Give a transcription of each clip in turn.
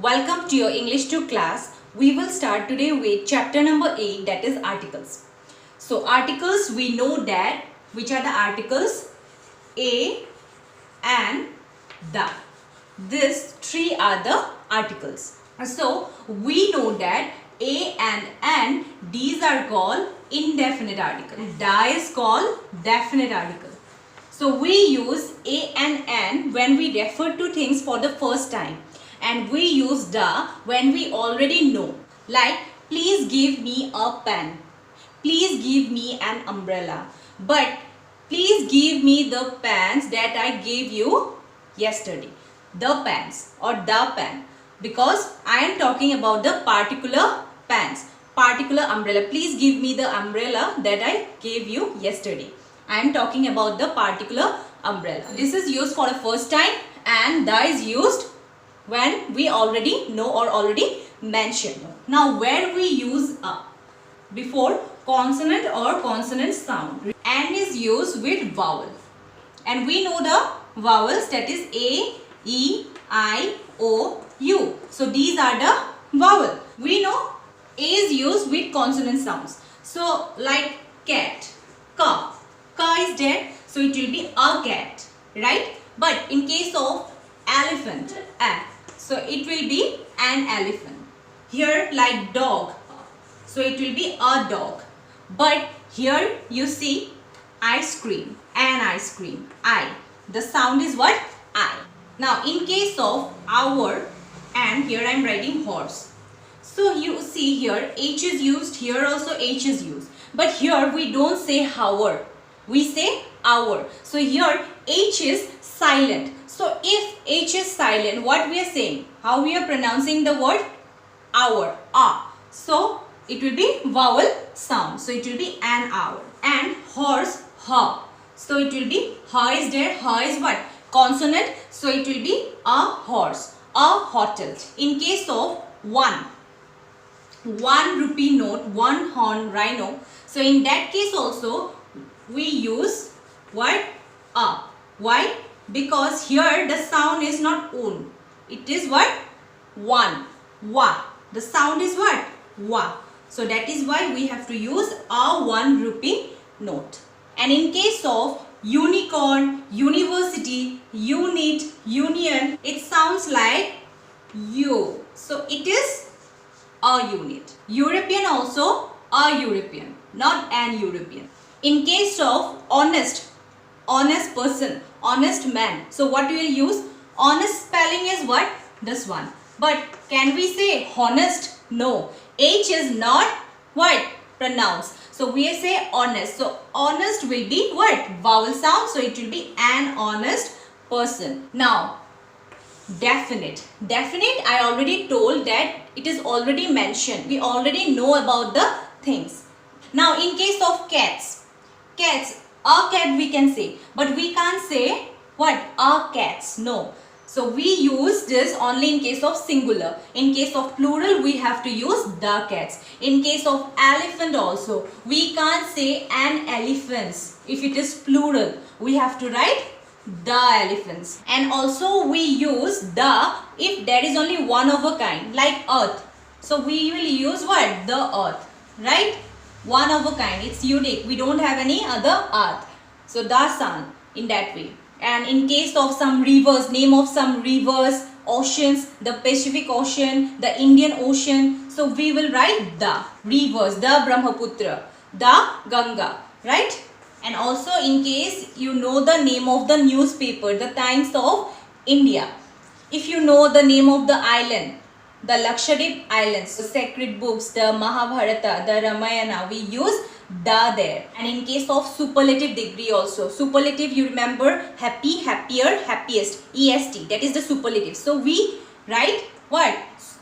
Welcome to your English 2 class. We will start today with chapter number 8, that is articles. So articles, we know that which are the articles? A and the. These three are the articles. So we know that a and these are called indefinite article. Da is called definite article. So we use a and an when we refer to things for the first time, and we use da when we already know. Like, please give me a pen. Please give me an umbrella. But please give me the pens that I gave you yesterday. The pens or the pen. Because I am talking about the particular pens, particular umbrella. Please give me the umbrella that I gave you yesterday. I am talking about the particular umbrella. This is used for the first time, and the is used when we already know or already mentioned. Now where we use a? Before consonant or consonant sound. An is used with vowel. And we know the vowels, that is A, E, I, O, U. So these are the vowel. We know A is used with consonant sounds. So like cat, ka. Ka is there, so it will be a cat, right? But in case of elephant, a, so it will be an elephant. Here like dog, so it will be a dog. But here you see ice cream, an ice cream, I. The sound is what? I. Now in case of our, and here I am writing horse. So you see here H is used, here also H is used. But here we don't say our, we say our. So here H is silent. So if H is silent, what we are saying? How we are pronouncing the word? Our, a. So it will be vowel sound. So it will be an hour. And horse, ha. So it will be, ha is there. Ha is what? Consonant. So it will be a horse, a hotel. In case of 1 rupee note, 1 horn rhino. So in that case also we use what? A. Why? Because here the sound is not un. It is what? 1. Wa. The sound is what? Wa. So that is why we have to use a 1 rupee note. And in case of unicorn, university, unit, union, it sounds like U. So it is a unit. European also a European, not an European. In case of honest, honest person, honest man. So what we will use? Honest spelling is what? This one. But can we say honest? No. H is not what? Pronounced. So we say honest. So honest will be what? Vowel sound. So it will be an honest person. Now definite. Definite, I already told that it is already mentioned. We already know about the things. Now in case of cats. Cats, a cat we can say. But we can't say what? A cats. No. So we use this only in case of singular. In case of plural, we have to use the cats. In case of elephant also, we can't say an elephants. If it is plural, we have to write the elephants. And also we use the if there is only one of a kind, like earth. So we will use what? The earth, right? One of a kind. It's unique. We don't have any other earth. So the sun in that way. And in case of some rivers, name of some rivers, oceans, the Pacific Ocean, the Indian Ocean. So we will write the rivers, the Brahmaputra, the Ganga, right? And also in case you know the name of the newspaper, the Times of India. If you know the name of the island, the Lakshadweep Islands, the sacred books, the Mahabharata, the Ramayana, we use the there. And in case of superlative degree also, superlative you remember happy, happier, happiest, est, that is the superlative. So we write what?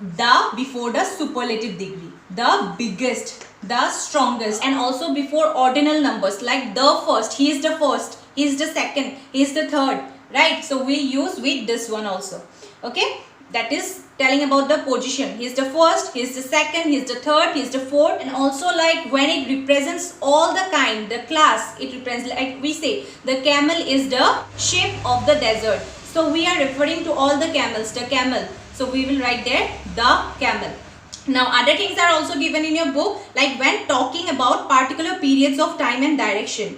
The before the superlative degree, the biggest, the strongest. And also before ordinal numbers like the first, he is the first, he is the second, he is the third, right? So we use with this one also. Okay, that is telling about the position. He is the first, he is the second, he is the third, he is the fourth. And also like when it represents all the kind, the class, it represents, like we say the camel is the shape of the desert. So we are referring to all the camels, the camel. So we will write there the camel. Now other things are also given in your book, like when talking about particular periods of time and direction.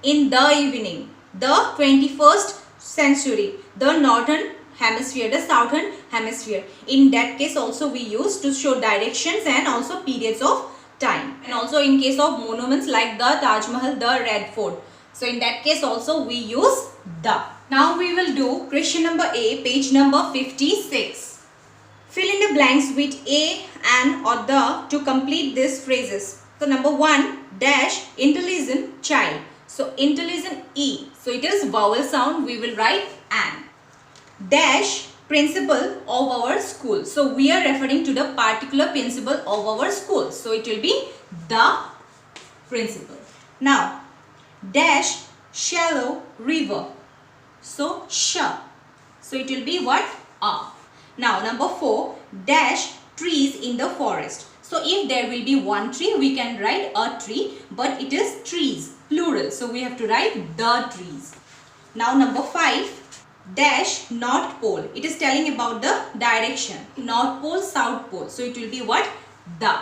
In the evening, the 21st century, the northern hemisphere, the southern hemisphere. In that case also we use to show directions and also periods of time. And also in case of monuments like the Taj Mahal, the Red Fort. So in that case also we use the. Now we will do question number A, page number 56. Fill in the blanks with a, an or the to complete these phrases. So number 1, dash, intelligent child. So intelligent E. So it is vowel sound. We will write an. Dash, principal of our school. So we are referring to the particular principal of our school. So it will be the principal. Now dash, shallow river. So sh. So it will be what? A. Now number 4, dash, trees in the forest. So if there will be one tree, we can write a tree, but it is trees, plural. So we have to write the trees. Now number 5, dash, North Pole. It is telling about the direction. North Pole, South Pole. So it will be what? The.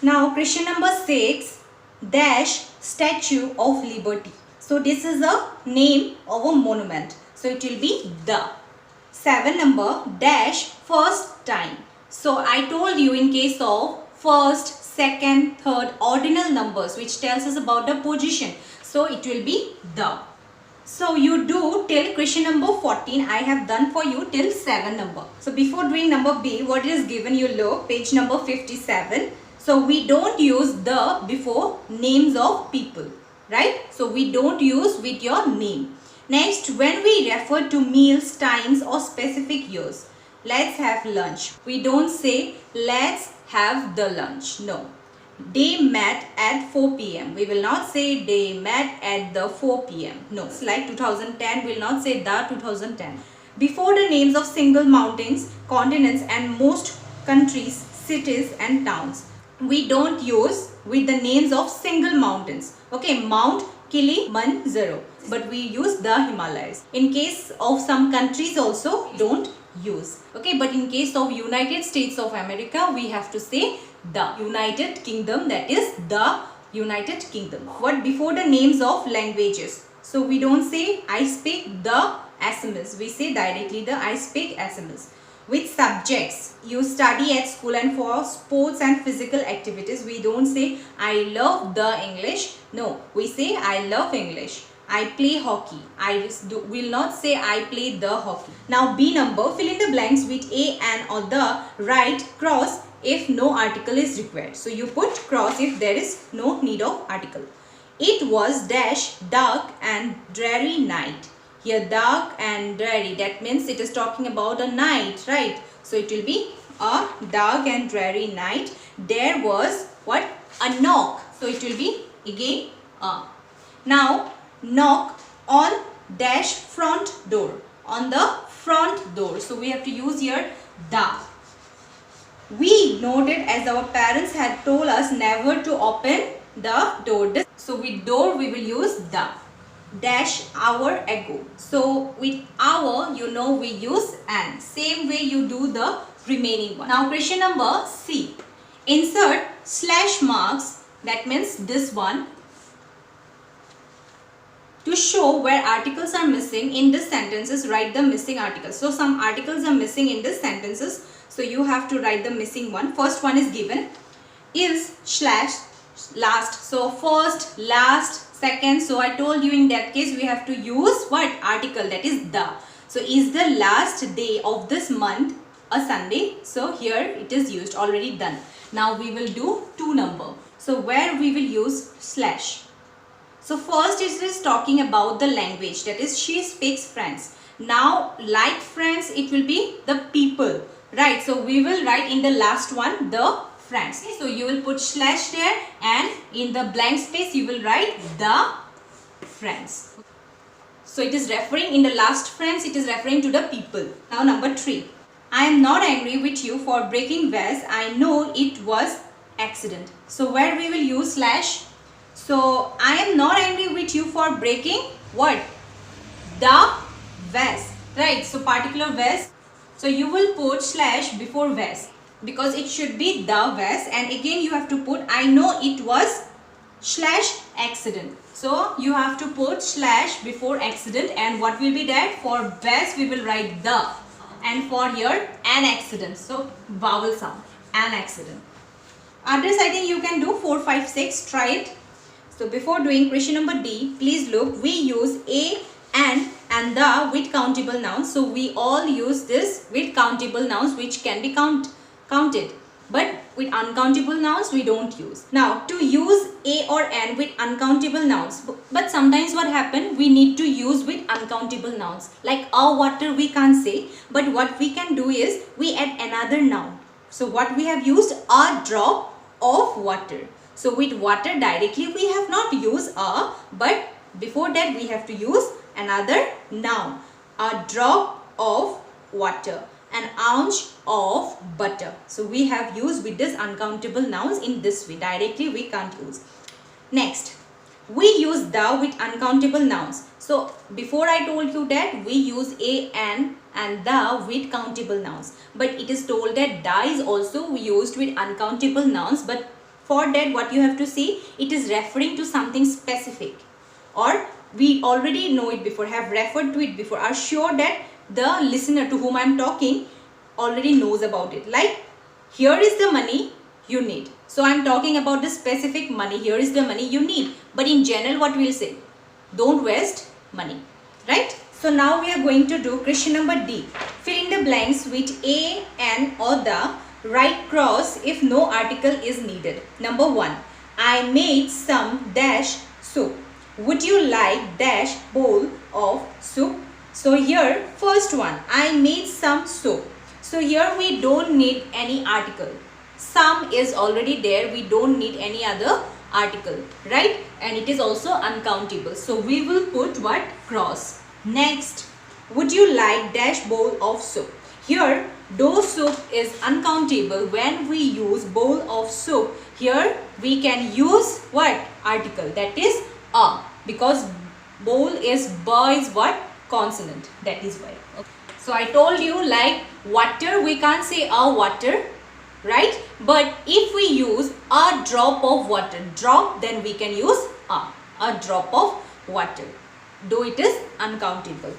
Now question number 6, dash, Statue of Liberty. So this is a name of a monument. So it will be the. 7 number, dash, first time. So I told you in case of first, second, third ordinal numbers which tells us about the position. So it will be the. So you do till question number 14. I have done for you till 7 number. So before doing number B, what is given, you look page number 57. So we don't use the before names of people, right? So we don't use with your name. Next, when we refer to meals, times or specific years, let's have lunch. We don't say let's have the lunch. No. They met at 4 p.m. We will not say they met at the 4 p.m. No. It's like 2010. We will not say the 2010. Before the names of single mountains, continents and most countries, cities and towns, we don't use with the names of single mountains. Okay, Mount Kilimanjaro, but we use the Himalayas. In case of some countries also don't use. Okay, but in case of United States of America, we have to say the United Kingdom, that is the United Kingdom. What before the names of languages? So we don't say I speak the Assamese. We say directly the I speak Assamese. With subjects you study at school and for sports and physical activities, we don't say I love the English. No, we say I love English. I play hockey. I will not say I play the hockey. Now B number, fill in the blanks with a, an or the, write cross if no article is required. So you put cross if there is no need of article. It was dash, dark and dreary night. Here dark and dreary, that means it is talking about a night, right? So it will be a dark and dreary night. There was what? A knock. So it will be again a. Now knock on dash front door. On the front door. So we have to use here the. We noted as our parents had told us never to open the door. So with door we will use the. Dash hour ago. So with hour, you know, we use an. Same way you do the remaining one. Now question number C. Insert slash marks, that means this one, to show where articles are missing in the sentences. Write the missing articles. So some articles are missing in the sentences. So you have to write the missing one. First one is given. Is slash last. So first, last, second. So I told you in that case we have to use what? Article, that is the. So is the last day of this month a Sunday? So here it is used, already done. Now we will do 2 number. So where we will use slash. So first it is talking about the language, that is she speaks French. Now like French it will be the people, right? So we will write in the last one the French. So you will put slash there and in the blank space you will write the French. So it is referring in the last French, it is referring to the people. Now number 3. I am not angry with you for breaking vase. I know it was accident. So where we will use slash. So I am not angry with you for breaking what? The vase, right? So particular vase. So you will put slash before was because it should be the was, and again you have to put I know it was slash accident. So you have to put slash before accident, and what will be that? For was we will write the, and for here an accident. So vowel sound, an accident. Others I think you can do 4, 5, 6. Try it. So before doing question number D, please look, we use a, and the with countable nouns. So we all use this with countable nouns which can be counted. But with uncountable nouns we don't use. Now to use a or an with uncountable nouns, but sometimes what happen, we need to use with uncountable nouns. Like a water we can't say, but what we can do is we add another noun. So what we have used, a drop of water. So with water directly we have not used a, but before that we have to use another noun. A drop of water, an ounce of butter. So we have used with this uncountable nouns in this way. Directly we can't use. Next, we use the with uncountable nouns. So before I told you that we use a, and the with countable nouns, but it is told that the is also used with uncountable nouns. But for that what you have to see, it is referring to something specific, or we already know it before, have referred to it before, are sure that the listener to whom I am talking already knows about it. Like, here is the money you need. So I am talking about the specific money. Here is the money you need. But in general what we will say, don't waste money, right? So now we are going to do question number D. Fill in the blanks with a, an or the. Write cross if no article is needed. Number 1. I made some dash soup. Would you like dash bowl of soup? So here first one, I made some soup. So here we don't need any article. Some is already there. We don't need any other article, right? And it is also uncountable. So we will put what? Cross. Next, would you like dash bowl of soup? Here dough soup is uncountable. When we use bowl of soup, here we can use what? Article, that is a, because bowl is ba is what? Consonant, that is why. Okay. So I told you, like water we can't say a water, right? But if we use a drop of water, drop, then we can use a drop of water, though it is uncountable.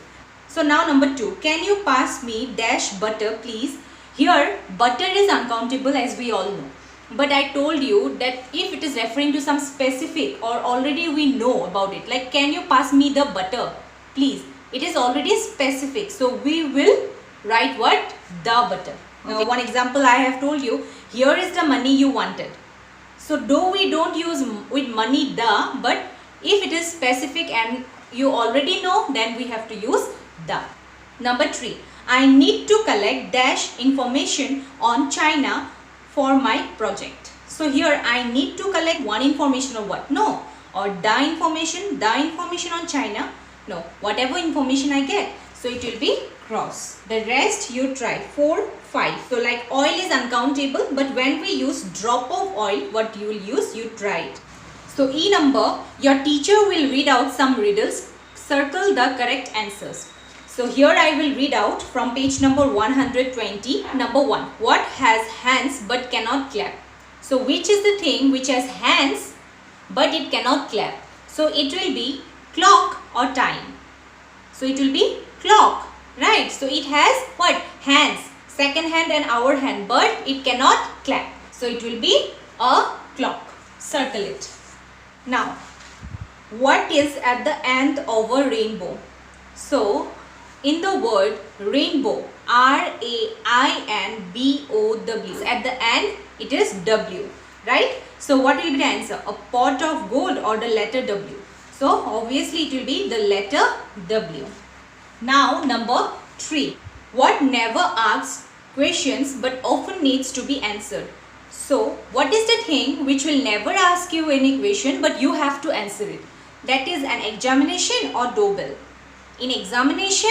So now number 2, can you pass me dash butter please? Here butter is uncountable as we all know. But I told you that if it is referring to some specific or already we know about it, like can you pass me the butter please? It is already specific. So we will write what? The butter. Now one example I have told you, here is the money you wanted. So though we don't use with money the, but if it is specific and you already know, then we have to use the. Number 3, I need to collect dash information on China for my project. So here I need to collect one information or what? No. Or the information on China. No. Whatever information I get. So it will be cross. The rest you try. 4, 5. So like oil is uncountable, but when we use drop of oil, what you will use? You try it. So E number, your teacher will read out some riddles. Circle the correct answers. So here I will read out from page number 120. Number 1. What has hands but cannot clap? So which is the thing which has hands but it cannot clap? So it will be clock or time. So it will be clock, right? So it has what? Hands. Second hand and hour hand, but it cannot clap. So it will be a clock. Circle it. Now, what is at the end of a rainbow? So in the word rainbow, R-A-I-N-B-O-W, at the end it is W, right? So what will be the answer? A pot of gold or the letter W? So obviously it will be the letter W. Now number 3, what never asks questions but often needs to be answered? So what is the thing which will never ask you any question but you have to answer it? That is an examination or doorbell. In examination,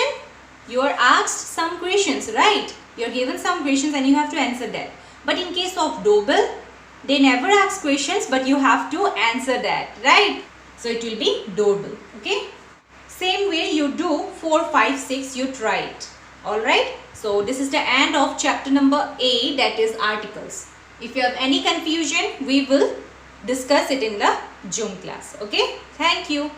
you are asked some questions, right? You are given some questions and you have to answer that. But in case of doorbell, they never ask questions but you have to answer that, right? So it will be doorbell, okay? Same way you do 4, 5, 6, you try it. Alright? So this is the end of chapter number 8, that is articles. If you have any confusion, we will discuss it in the Zoom class. Okay, thank you.